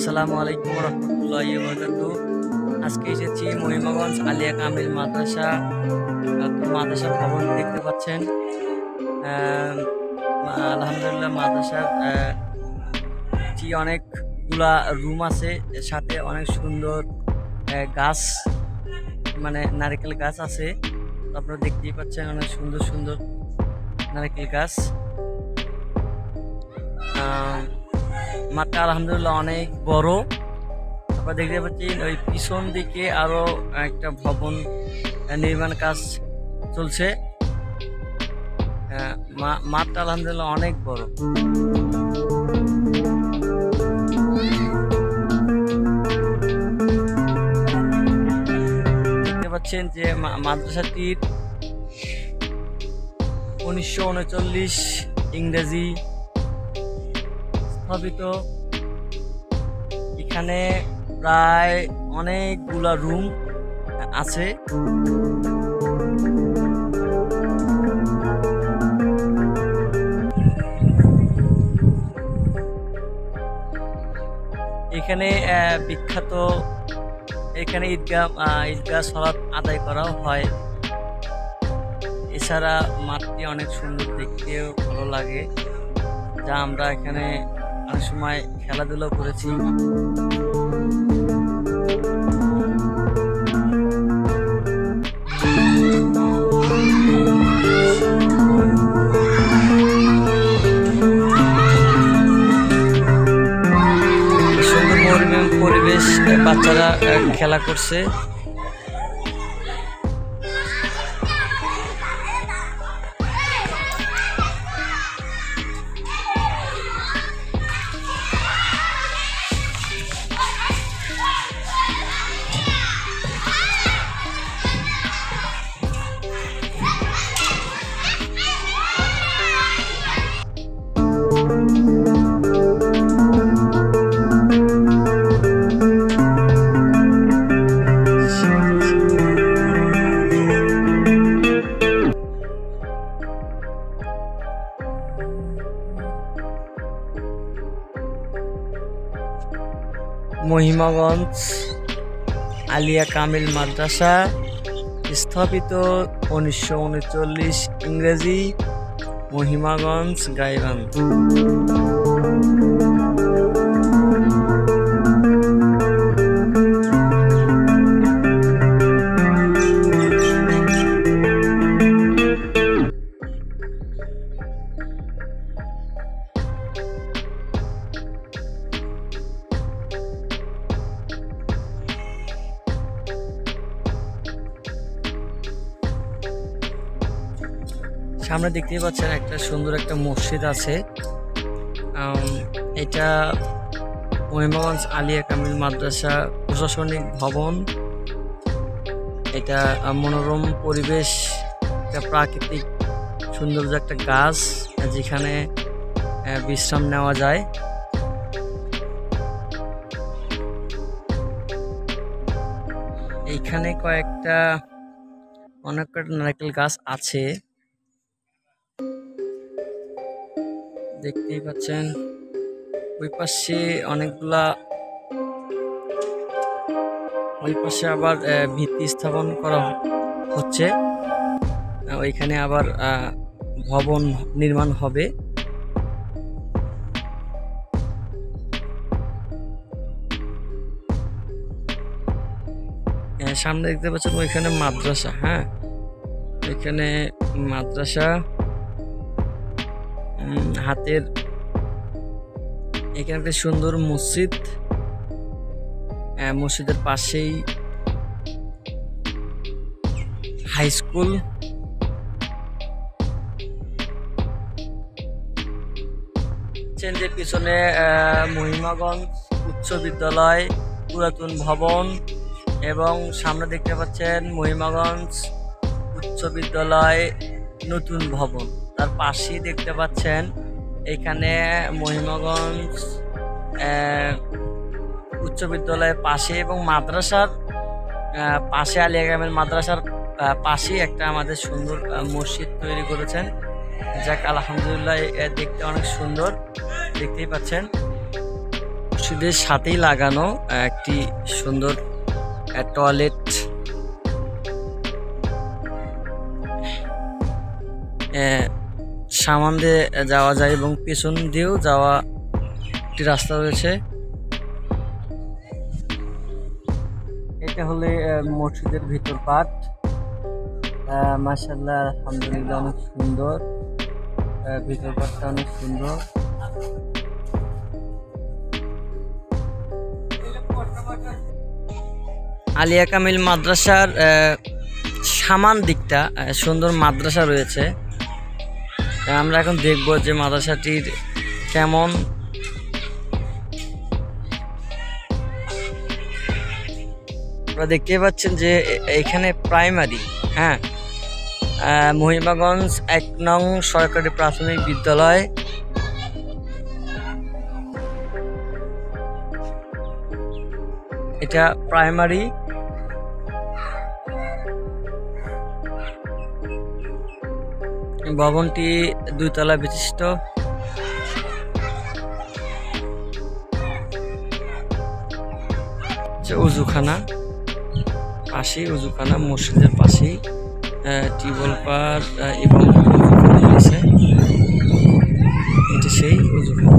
আসসালামু আলাইকুম রহমতুল্লাহি ওয়া বারাকাতুহু। আজকে এসেছি মহিমাগঞ্জ আলিয়া কামিল মাদ্রাসা। মাদ্রাসা ভবন দেখতে পাচ্ছেন। আলহামদুলিল্লাহ মাদ্রাসার অনেকগুলা রুম আছে, এর সাথে অনেক সুন্দর গাছ, মানে নারকেল গাছ আছে। আপনারা দেখতেই পাচ্ছেন অনেক সুন্দর সুন্দর নারকেল গাছ। মাঠটা আলহামদুলিল্লাহ অনেক বড়। আপনারা দেখতে পাচ্ছেন ওই পিছন দিকে আরো একটা ভবন নির্মাণ কাজ চলছে। মাঠটা আলহামদুলিল্লাহ অনেক বড়। দেখতে পাচ্ছেন যে মাদ্রাসাটির 1939 ইংরেজি স্থাপিত। এখানে প্রায় অনেকগুলা রুম আছে। এখানে বিখ্যাত এখানে ঈদগাহ সালাত আদায় করাও হয়। এছাড়া মাঠটি অনেক সুন্দর, দেখতেও ভালো লাগে। যা আমরা এখানে অনেক সময় খেলাধুলা করেছি। সুন্দর পরিবেশ, বাচ্চারা খেলা করছে। মহিমাগঞ্জ আলিয়া কামিল মাদ্রাসা স্থাপিত 1939 ইংরেজি, মহিমাগঞ্জ, গাইবান্ধ। সামনে দেখতেই পাচ্ছেন একটা সুন্দর একটা মসজিদ আছে। এটা মহিমাগঞ্জ আলিয়া কামিল মাদ্রাসা প্রশাসনিক ভবন। এটা মনোরম পরিবেশ, একটা প্রাকৃতিক সৌন্দর্য, একটা গাছ যেখানে বিশ্রাম নেওয়া যায়। এইখানে অনেক কয়েকটা নারকেল গাছ আছে, দেখতেই পাচ্ছেন। ওই পাশে আবার ভিত্তি স্থাপন করা হচ্ছে। ওইখানে আবার ভবন নির্মাণ হবে। সামনে দেখতে পাচ্ছেন ওইখানে মাদ্রাসা। হ্যাঁ, এখানে মাদ্রাসা হাতের। এখানে একটা সুন্দর মসজিদ, মসজিদের পাশেই হাই স্কুল। চেঞ্জের পিছনে মহিমাগঞ্জ উচ্চ বিদ্যালয় পুরাতন ভবন, এবং সামনে দেখতে পাচ্ছেন মহিমাগঞ্জ উচ্চ বিদ্যালয় নতুন ভবন। তার পাশেই দেখতে পাচ্ছেন এখানে মহিমাগঞ্জ উচ্চ বিদ্যালয়ের পাশে এবং মাদ্রাসার পাশে, আলিয়া কামিল মাদ্রাসার পাশেই একটা আমাদের সুন্দর মসজিদ তৈরি করেছেন। যাক আলহামদুলিল্লাহ, দেখতে অনেক সুন্দর, দেখতেই পাচ্ছেন। মসজিদের সাথেই লাগানো একটি সুন্দর টয়লেট। সামনে দিয়ে যাওয়া যায় এবং পেছন দিয়েও যাওয়া একটি রাস্তা রয়েছে। এটা হলে মসজিদের ভিতর পার্ট। মাশাআল্লাহ, আলহামদুলিল্লাহ, অনেক সুন্দর। ভিতর পার্টটা অনেক সুন্দর। আলিয়া কামিল মাদ্রাসার সামান দিকটা সুন্দর মাদ্রাসা রয়েছে। আমরা এখন দেখব যে মাদ্রাসাটির কেমন। আপনারা দেখতে পাচ্ছেন যে এখানে প্রাইমারি, হ্যাঁ, মহিমাগঞ্জ ১ নং সরকারি প্রাথমিক বিদ্যালয়। এটা প্রাইমারি। ভবনটি ২ তলা বিশিষ্ট। উজুখানা পাশেই, উজুখানা মসজিদের পাশেই টিউবওয়েল পার এবং উজুখানা আছে। এটি সেই উজুখানা।